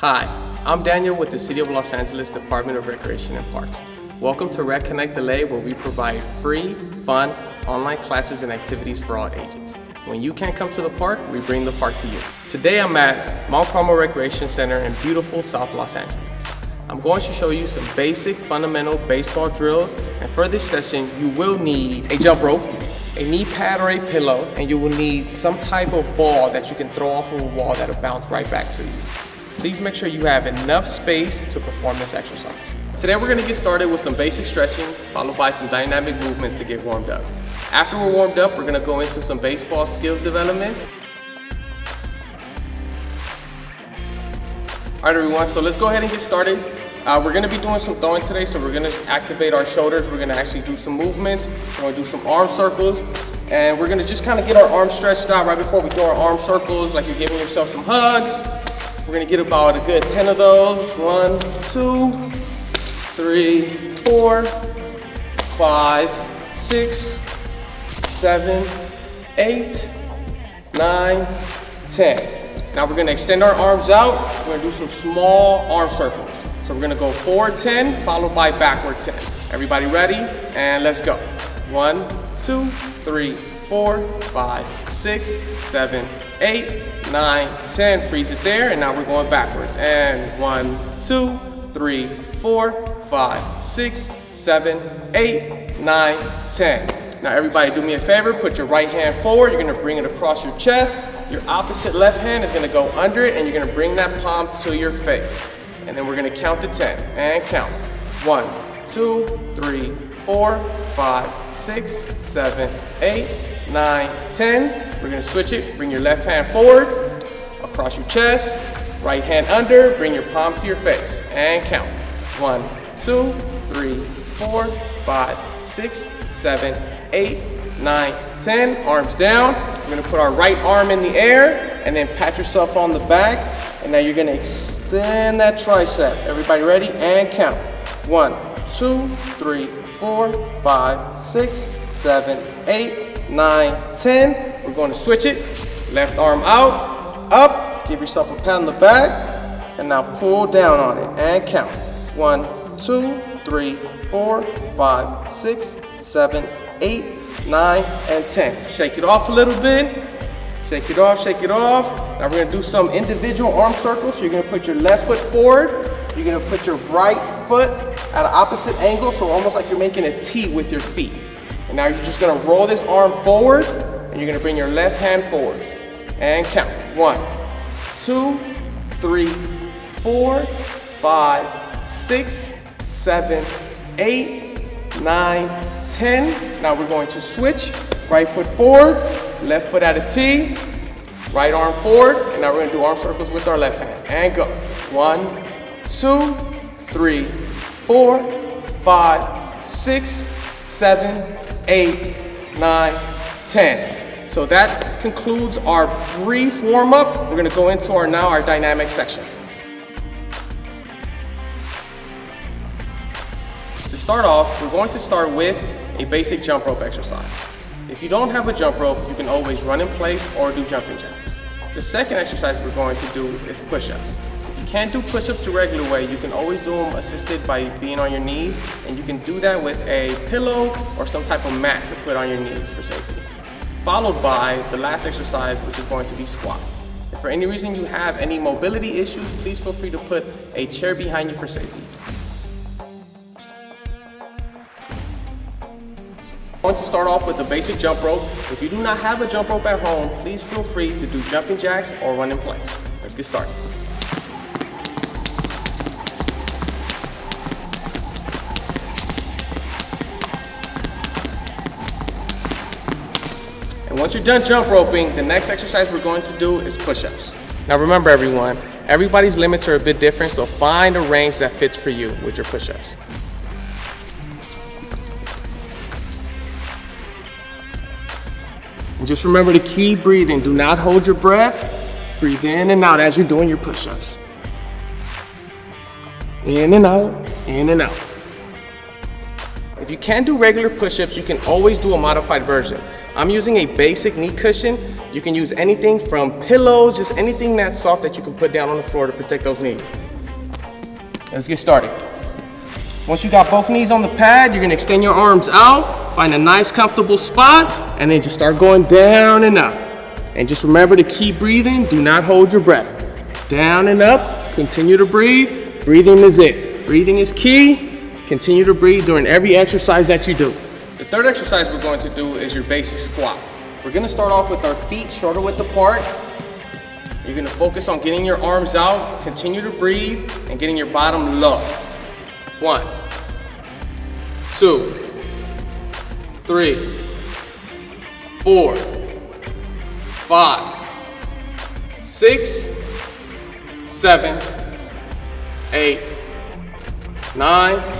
Hi, I'm Daniel with the City of Los Angeles Department of Recreation and Parks. Welcome to Rec Connect LA, where we provide free, fun, online classes and activities for all ages. When you can't come to the park, we bring the park to you. Today I'm at Mount Carmel Recreation Center in beautiful South Los Angeles. I'm going to show you some basic, fundamental baseball drills, and for this session, you will need a jump rope, a knee pad or a pillow, and you will need some type of ball that you can throw off of a wall that'll bounce right back to you. Please make sure you have enough space to perform this exercise. Today we're going to get started with some basic stretching, followed by some dynamic movements to get warmed up. After we're warmed up, we're going to go into some baseball skills development. Alright everyone, so let's go ahead and get started. We're going to be doing some throwing today, so we're going to activate our shoulders. We're going to actually do some movements. We're going to do some arm circles. And we're going to just kind of get our arms stretched out right before we do our arm circles, like you're giving yourself some hugs. We're going to get about a good 10 of those. 1, 2, 3, 4, 5, 6, 7, 8, 9, 10. Now we're going to extend our arms out. We're going to do some small arm circles. So we're going to go forward 10, followed by backward 10. Everybody ready? And let's go. 1, 2, 3, 4, 5, 6, 7, 8, 9, 10. Freeze it there, and now we're going backwards. And 1, 2, 3, 4, 5, 6, 7, 8, 9, 10. Now everybody do me a favor, put your right hand forward. You're gonna bring it across your chest. Your opposite left hand is gonna go under it, and you're gonna bring that palm to your face. And then we're gonna count to 10, and count. 1, 2, 3, 4, 5, 6, 7, 8, 9, 10. We're gonna switch it. Bring your left hand forward, across your chest, right hand under, bring your palm to your face, and count. 1, 2, 3, 4, 5, 6, 7, 8, 9, 10. Arms down. We're gonna put our right arm in the air, and then pat yourself on the back, and now you're gonna extend that tricep. Everybody ready? And count. 1, 2, 3, 4, 5, 6, 7, 8, 9, 10. We're going to switch it. Left arm out, up. Give yourself a pat on the back, and now pull down on it and count. 1, 2, 3, 4, 5, 6, 7, 8, 9, and 10. Shake it off a little bit. Shake it off, shake it off. Now we're gonna do some individual arm circles. So you're gonna put your left foot forward. You're gonna put your right foot at an opposite angle, so almost like you're making a T with your feet. And now you're just gonna roll this arm forward, and you're gonna bring your left hand forward. And count. 1, 2, 3, 4, 5, 6, 7, 8, 9, 10. Now we're going to switch. Right foot forward, left foot at a T, right arm forward, and now we're gonna do arm circles with our left hand. And go. 1, 2, 3, 4, 5, 6, 7, 8, 9, 10. So that concludes our brief warm-up. We're gonna go into our dynamic section. To start off, we're going to start with a basic jump rope exercise. If you don't have a jump rope, you can always run in place or do jumping jacks. The second exercise we're going to do is push-ups. If you can't do push-ups the regular way, you can always do them assisted by being on your knees, and you can do that with a pillow or some type of mat to put on your knees for safety. Followed by the last exercise, which is going to be squats. If for any reason you have any mobility issues, please feel free to put a chair behind you for safety. I'm going to start off with the basic jump rope. If you do not have a jump rope at home, please feel free to do jumping jacks or run in place. Let's get started. And once you're done jump roping, the next exercise we're going to do is push-ups. Now remember everyone, everybody's limits are a bit different, so find a range that fits for you with your push-ups. And just remember to keep breathing. Do not hold your breath. Breathe in and out as you're doing your push-ups. In and out, in and out. If you can't do regular push-ups, you can always do a modified version. I'm using a basic knee cushion. You can use anything from pillows, just anything that's soft that you can put down on the floor to protect those knees. Let's get started. Once you got both knees on the pad, you're gonna extend your arms out, find a nice comfortable spot, and then just start going down and up. And just remember to keep breathing, do not hold your breath. Down and up, continue to breathe. Breathing is it. Breathing is key. Continue to breathe during every exercise that you do. The third exercise we're going to do is your basic squat. We're gonna start off with our feet shoulder width apart. You're gonna focus on getting your arms out, continue to breathe, and getting your bottom low. 1, 2, 3, 4, 5, 6, 7, 8, 9,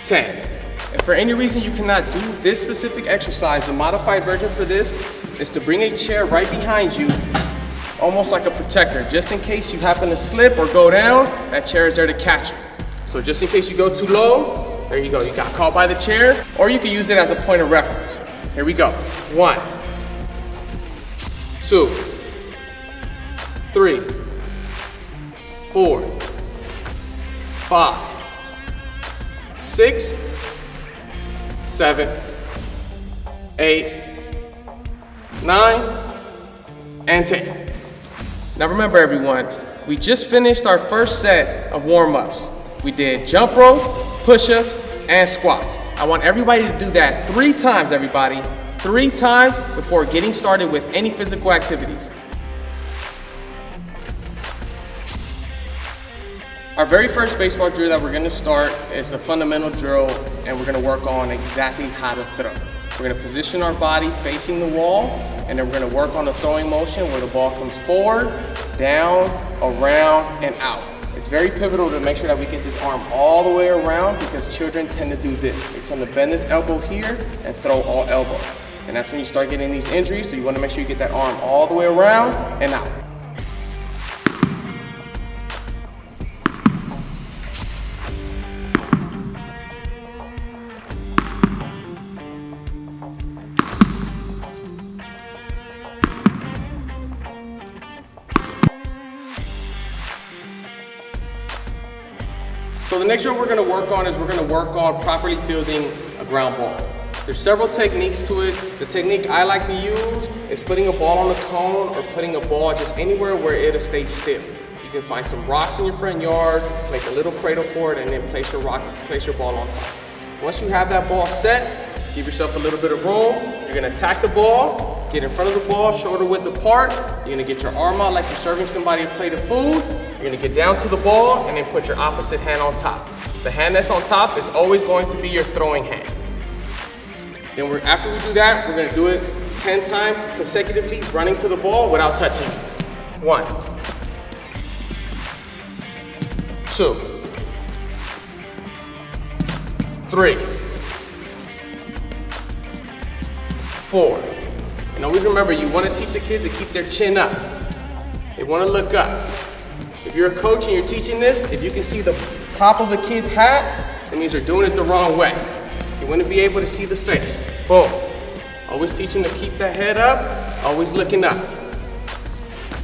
10. If for any reason you cannot do this specific exercise, the modified version for this is to bring a chair right behind you, almost like a protector. Just in case you happen to slip or go down, that chair is there to catch you. So just in case you go too low, there you go, you got caught by the chair, or you can use it as a point of reference. Here we go. 1, 2, 3, 4, 5, 6, 7, 8, 9, and 10. Now remember everyone, we just finished our first set of warm-ups. We did jump rope, push-ups, and squats. I want everybody to do that 3 times, everybody. 3 times before getting started with any physical activities. Our very first baseball drill that we're gonna start is a fundamental drill, and we're gonna work on exactly how to throw. We're gonna position our body facing the wall, and then we're gonna work on the throwing motion where the ball comes forward, down, around, and out. It's very pivotal to make sure that we get this arm all the way around, because children tend to do this. They tend to bend this elbow here and throw all elbow. And that's when you start getting these injuries, so you wanna make sure you get that arm all the way around and out. So the next drill we're gonna work on is we're gonna work on properly fielding a ground ball. There's several techniques to it. The technique I like to use is putting a ball on the cone or putting a ball just anywhere where it'll stay still. You can find some rocks in your front yard, make a little cradle for it, and then place your ball on top. Once you have that ball set, give yourself a little bit of room. You're gonna attack the ball, get in front of the ball, shoulder width apart. You're gonna get your arm out like you're serving somebody a plate of food. You're gonna get down to the ball and then put your opposite hand on top. The hand that's on top is always going to be your throwing hand. Then after we do that, we're gonna do it 10 times consecutively, running to the ball without touching it. 1, 2, 3, 4. And always remember, you wanna teach the kids to keep their chin up. They wanna look up. If you're a coach and you're teaching this, if you can see the top of a kid's hat, that means they're doing it the wrong way. You want to be able to see the face. Boom. Always teach them to keep that head up, always looking up.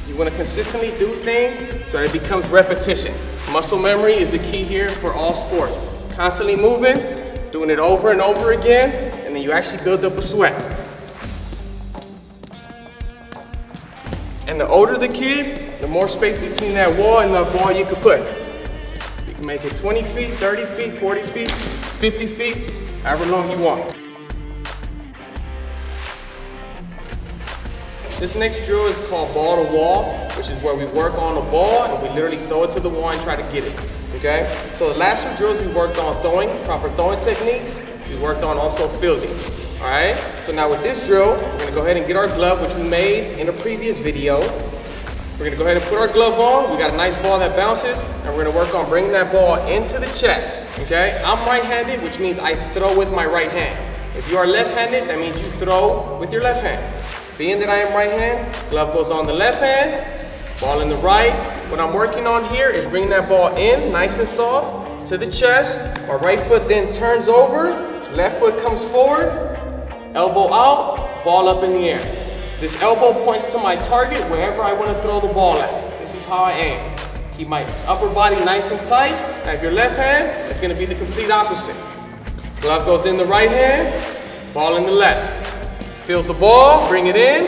You want to consistently do things so that it becomes repetition. Muscle memory is the key here for all sports. Constantly moving, doing it over and over again, and then you actually build up a sweat. And the older the kid, the more space between that wall and the ball you could put. You can make it 20 feet, 30 feet, 40 feet, 50 feet, however long you want. This next drill is called ball to wall, which is where we work on the ball and we literally throw it to the wall and try to get it, okay? So the last 2 drills we worked on throwing, proper throwing techniques. We worked on also fielding, all right? So now with this drill, we're gonna go ahead and get our glove, which we made in a previous video. We're gonna go ahead and put our glove on. We got a nice ball that bounces, and we're gonna work on bringing that ball into the chest, okay? I'm right-handed, which means I throw with my right hand. If you are left-handed, that means you throw with your left hand. Being that I am right-handed, glove goes on the left hand, ball in the right. What I'm working on here is bringing that ball in, nice and soft, to the chest. My right foot then turns over, left foot comes forward, elbow out, ball up in the air. This elbow points to my target wherever I want to throw the ball at. This is how I aim. Keep my upper body nice and tight. Now if your left hand, it's going to be the complete opposite. Glove goes in the right hand, ball in the left. Field the ball, bring it in,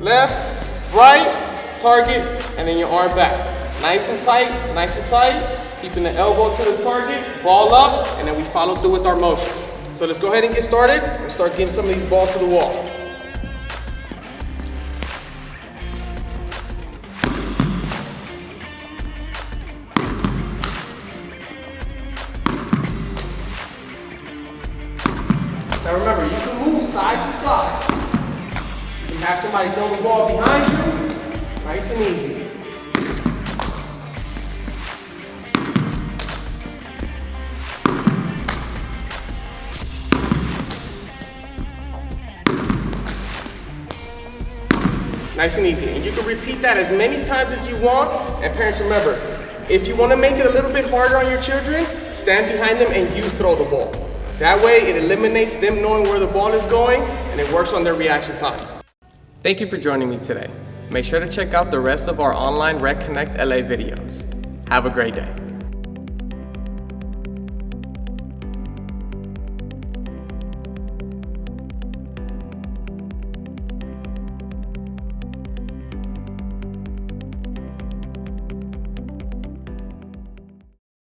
left, right, target, and then your arm back. Nice and tight, keeping the elbow to the target, ball up, and then we follow through with our motion. So let's go ahead and get started and start getting some of these balls to the wall. Now remember, you can move side to side. You can have somebody throw the ball behind you, nice and easy. Nice and easy. And you can repeat that as many times as you want. And parents, remember, if you want to make it a little bit harder on your children, stand behind them and you throw the ball. That way it eliminates them knowing where the ball is going and it works on their reaction time. Thank you for joining me today. Make sure to check out the rest of our online Rec Connect LA videos. Have a great day.